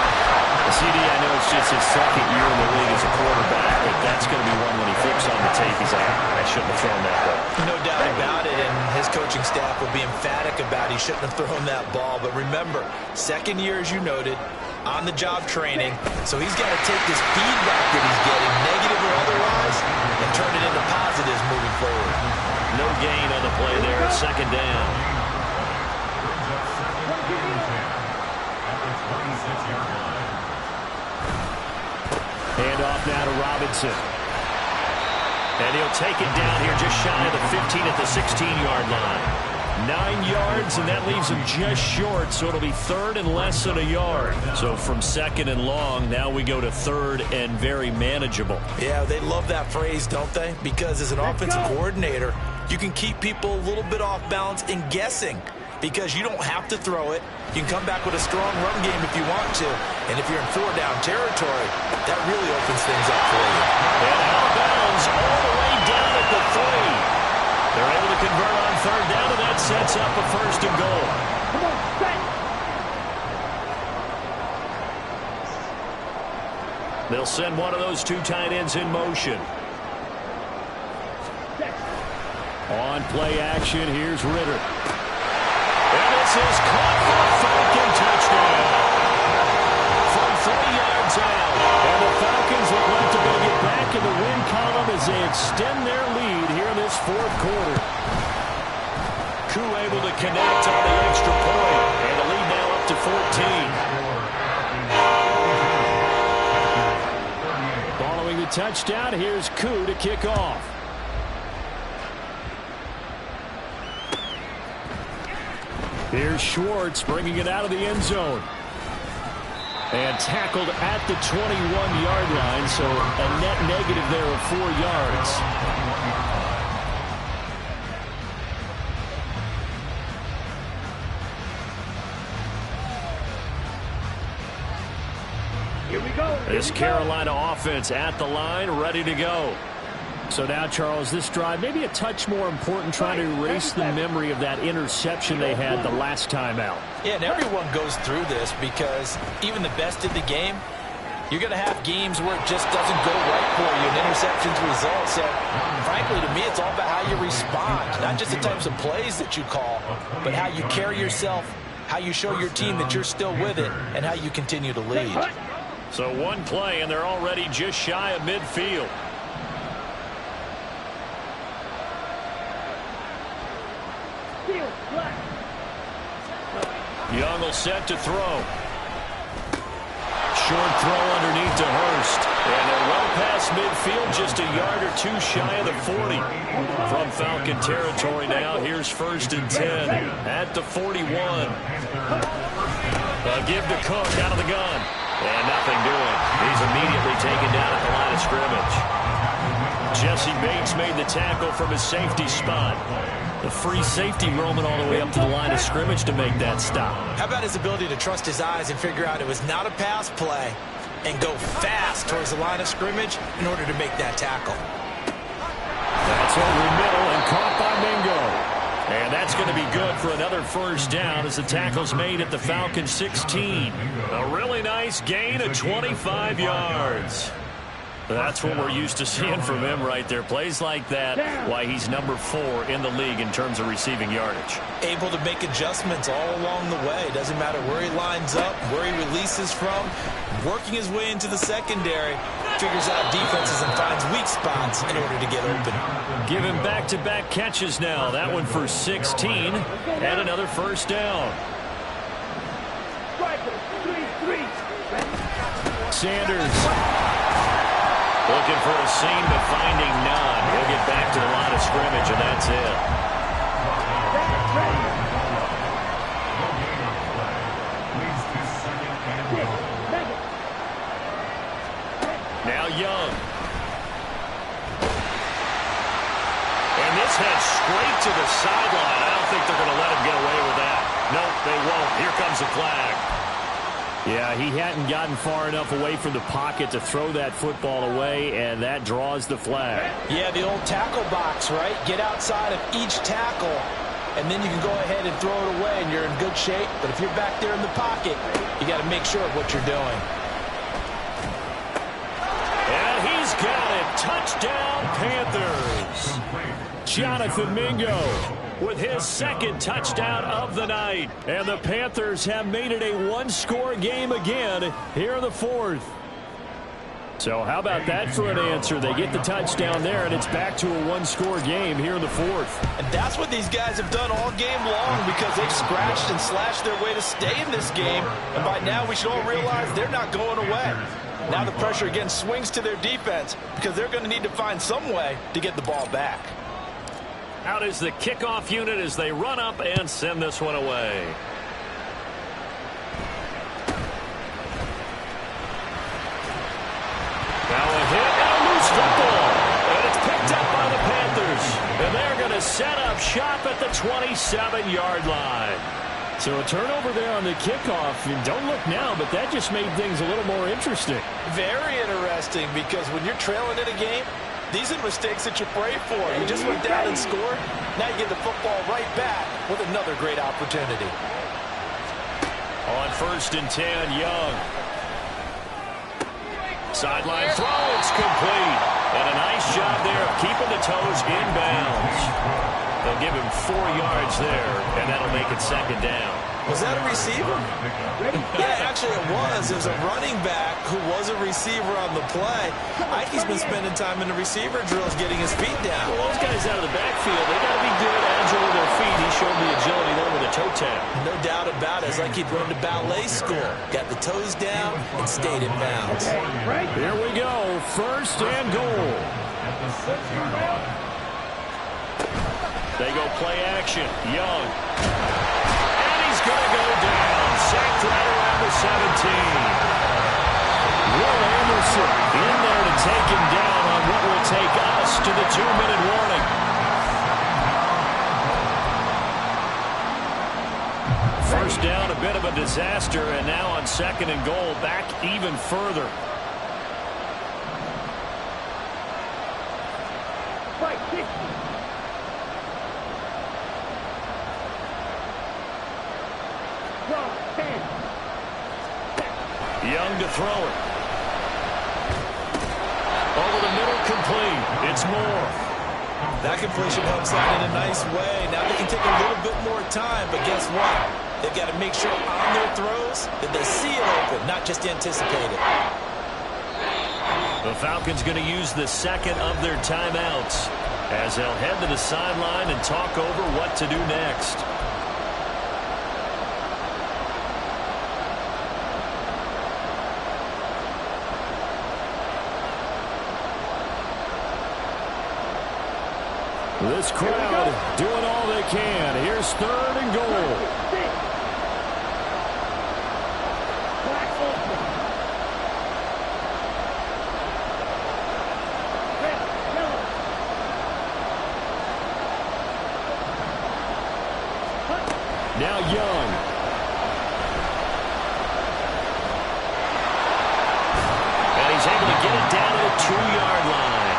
CD, I know it's just his second year in the league as a quarterback, but that's going to be one when he flips on the tape. He's like, I shouldn't have thrown that ball. No doubt about it, and his coaching staff will be emphatic about he shouldn't have thrown that ball. But remember, second year, as you noted, on-the-job training, so he's got to take this feedback that he's getting, negative or otherwise, and turn it into positives moving forward. No gain on the play there, second down. Hand off now to Robinson. And he'll take it down here just shy of the 15 at the 16-yard line. 9 yards, and that leaves him just short, so it'll be third and less than a yard. So from second and long, now we go to third and very manageable. Yeah, they love that phrase, don't they? Because as an offensive coordinator, you can keep people a little bit off balance and guessing because you don't have to throw it. You can come back with a strong run game if you want to. And if you're in 4-down territory, that really opens things up for you. And out of bounds all the way down at the 3. They're able to convert on third down, and that sets up a first and goal. Come on, set. They'll send one of those two tight ends in motion. On play action, here's Ritter. And this is caught for a Falcon touchdown. From 3 yards out. And the Falcons look like they're going to get back in the win column as they extend their lead here in this 4th quarter. Koo able to connect on the extra point. And the lead now up to 14. Following the touchdown, here's Koo to kick off. Here's Schwartz bringing it out of the end zone. And tackled at the 21-yard line, so a net negative there of 4 yards. Here we go. This Carolina offense at the line, ready to go. So now, Charles, this drive maybe a touch more important, trying to erase the memory of that interception they had the last time out. Yeah, and everyone goes through this because even the best of the game, you're going to have games where it just doesn't go right for you and interceptions result. So, frankly, to me, it's all about how you respond, not just the types of plays that you call, but how you carry yourself, how you show your team that you're still with it, and how you continue to lead. So one play, and they're already just shy of midfield. Young will set to throw. Short throw underneath to Hurst. And they're well past midfield, just a yard or two shy of the 40. From Falcon territory now, here's 1st and 10 at the 41. A give to Cook out of the gun. And nothing doing. He's immediately taken down at the line of scrimmage. Jesse Bates made the tackle from his safety spot. The free safety roaming all the way up to the line of scrimmage to make that stop. How about his ability to trust his eyes and figure out it was not a pass play and go fast towards the line of scrimmage in order to make that tackle? That's over the middle and caught by Mingo. And that's going to be good for another first down as the tackle's made at the Falcons 16. A really nice gain of 25 yards. That's what we're used to seeing from him right there. Plays like that, why he's number 4 in the league in terms of receiving yardage. Able to make adjustments all along the way. Doesn't matter where he lines up, where he releases from. Working his way into the secondary. Figures out defenses and finds weak spots in order to get open. Give him back-to-back catches now. That one for 16 and another first down. Sanders. Looking for a seam, but finding none. He'll get back to the line of scrimmage, and that's it. Now Young. And this heads straight to the sideline. I don't think they're going to let him get away with that. Nope, they won't. Here comes a flag. Yeah, he hadn't gotten far enough away from the pocket to throw that football away, and that draws the flag. Yeah, the old tackle box, right? Get outside of each tackle, and then you can go ahead and throw it away, and you're in good shape. But if you're back there in the pocket, you got to make sure of what you're doing. And he's got it. Touchdown, Panthers. Jonathan Mingo with his second touchdown of the night. And the Panthers have made it a one-score game again here in the fourth. So how about that for an answer? They get the touchdown there, and it's back to a one-score game here in the fourth. And that's what these guys have done all game long, because they've scratched and slashed their way to stay in this game. And by now we should all realize they're not going away. Now the pressure again swings to their defense, because they're going to need to find some way to get the ball back. Out is the kickoff unit as they run up and send this one away. Now a hit and a loose football. And it's picked up by the Panthers. And they're going to set up shop at the 27-yard line. So a turnover there on the kickoff. And don't look now, but that just made things a little more interesting. Very interesting, because when you're trailing in a game, these are mistakes that you pray for. You just went down and scored. Now you get the football right back with another great opportunity. On 1st and 10, Young. Sideline throw, it's complete. And a nice job there of keeping the toes inbounds. They'll give him 4 yards there, and that'll make it 2nd down. Was that a receiver? Yeah, actually it was. It was a running back who was a receiver on the play. Ike's been spending time in the receiver drills getting his feet down. Well, those guys out of the backfield, they got to be good, agile with their feet. He showed the agility there with a toe tap. No doubt about it. It's like he'd run to ballet school. Got the toes down and stayed in bounds. Here we go. 1st and goal. They go play action. Young. And he's going to go down. Sacked right around the 17. Will Anderson in there to take him down on what will take us to the 2-minute warning. First down, a bit of a disaster, and now on 2nd and goal, back even further. Young to throw it. Over the middle, complete. It's Moore. That completion helps out in a nice way. Now they can take a little bit more time, but guess what? They've got to make sure on their throws that they see it open, not just anticipate it. The Falcons going to use the 2nd of their timeouts as they'll head to the sideline and talk over what to do next. This crowd doing all they can. Here's 3rd and goal. Now Young. And he's able to get it down to the 2-yard line.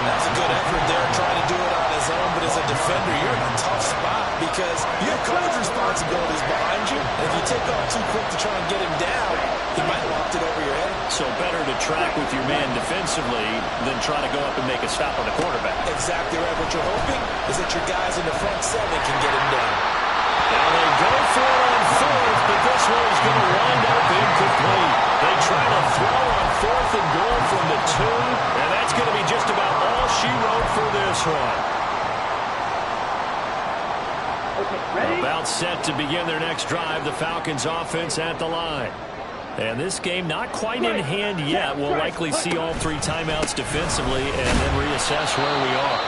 That's a good effort there, trying to do it on his own, but as a defender, you're in a tough spot because you have coverage responsibilities behind you, and if you take off too quick to try and get him down, he might have locked it over your head. So better to track with your man defensively than try to go up and make a stop on the quarterback. Exactly right. What you're hoping is that your guys in the front 7 can get him down. Now they go for it on 4th, but this one is going to wind up incomplete. They try to throw on 4th and goal from the 2, and that's going to be just about all she wrote for this one. About set to begin their next drive, the Falcons offense at the line. And this game not quite in hand yet. We'll likely see all 3 timeouts defensively and then reassess where we are.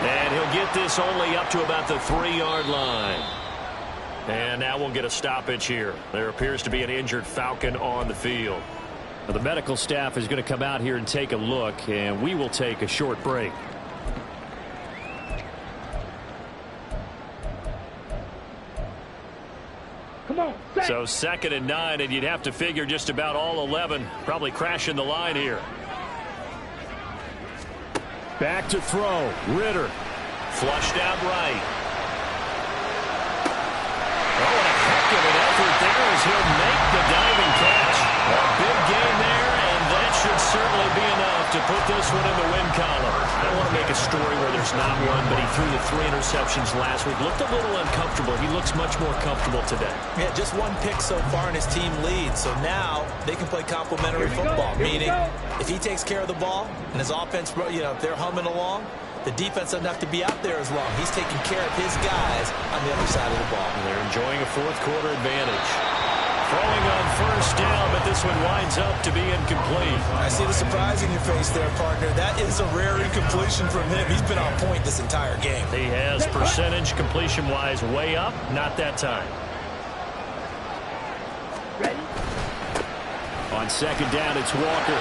And he'll get this only up to about the 3-yard line. And now we'll get a stoppage here. There appears to be an injured Falcon on the field. The medical staff is going to come out here and take a look, and we will take a short break. Come on, set. So 2nd and 9, and you'd have to figure just about all 11 probably crashing the line here. Back to throw. Ritter. Flushed out right. Oh, and a heck of an effort there as he'll make the diving catch. A big gain there, and that should certainly be enough to put this one in the win column. I don't want to make a story where there's not one, but he threw the 3 interceptions last week. Looked a little uncomfortable. He looks much more comfortable today. Yeah, just 1 pick so far and his team leads. So now they can play complementary football, meaning if he takes care of the ball and his offense, if they're humming along, the defense doesn't have to be out there as long. He's taking care of his guys on the other side of the ball. And they're enjoying a 4th quarter advantage. Throwing on 1st down, but this one winds up to be incomplete. I see the surprise in your face there, partner. That is a rare incompletion from him. He's been on point this entire game. He has percentage completion-wise way up, not that time. Ready? On 2nd down, it's Walker.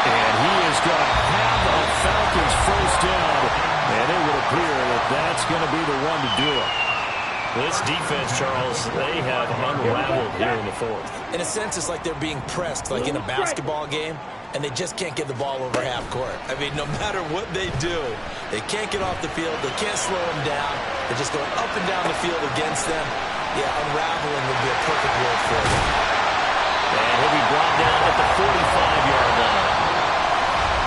And he is going to have a Falcons 1st down. And it would appear that that's going to be the one to do it. This defense, Charles, they have unraveled here in the 4th. In a sense, it's like they're being pressed, like in a basketball game, and they just can't get the ball over half court. I mean, no matter what they do, they can't get off the field. They can't slow them down. They're just going up and down the field against them. Yeah, unraveling would be a perfect word for them. And he'll be brought down at the 45-yard line.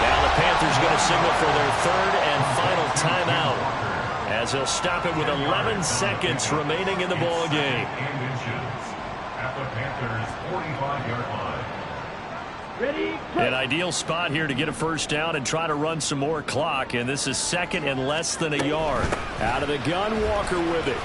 Now the Panthers going to signal for their 3rd and final timeout, as he'll stop it with 11 seconds remaining in the ball game. At the Panthers' 45-yard line. Ready? An ideal spot here to get a 1st down and try to run some more clock, and this is 2nd and less than a yard. Out of the gun, Walker with it.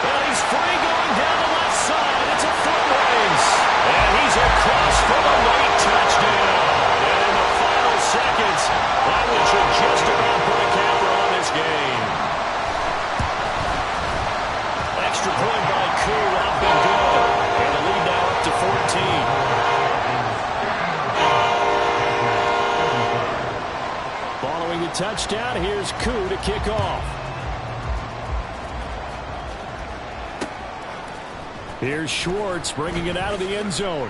Well, he's free going down the left side. It's a foot race. And he's across for the late touchdown. And in the final seconds, that one should just about put a capper on this game. Extra point by Koo, up and good. And the lead now up to 14. Following the touchdown, here's Koo to kick off. Here's Schwartz bringing it out of the end zone.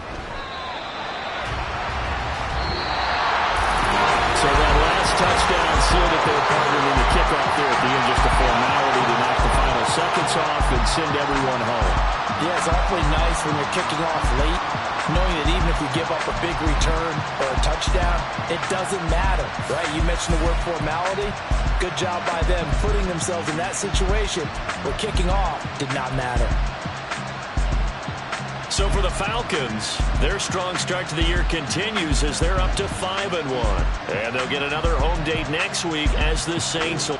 So that last touchdown sealed it there, partner, in the kickoff there at the end, just a formality to knock the final seconds off and send everyone home. Yeah, it's awfully nice when you're kicking off late, knowing that even if you give up a big return or a touchdown, it doesn't matter, right? You mentioned the word formality. Good job by them putting themselves in that situation where kicking off did not matter. So for the Falcons, their strong start to the year continues as they're up to 5-1. And they'll get another home date next week as the Saints will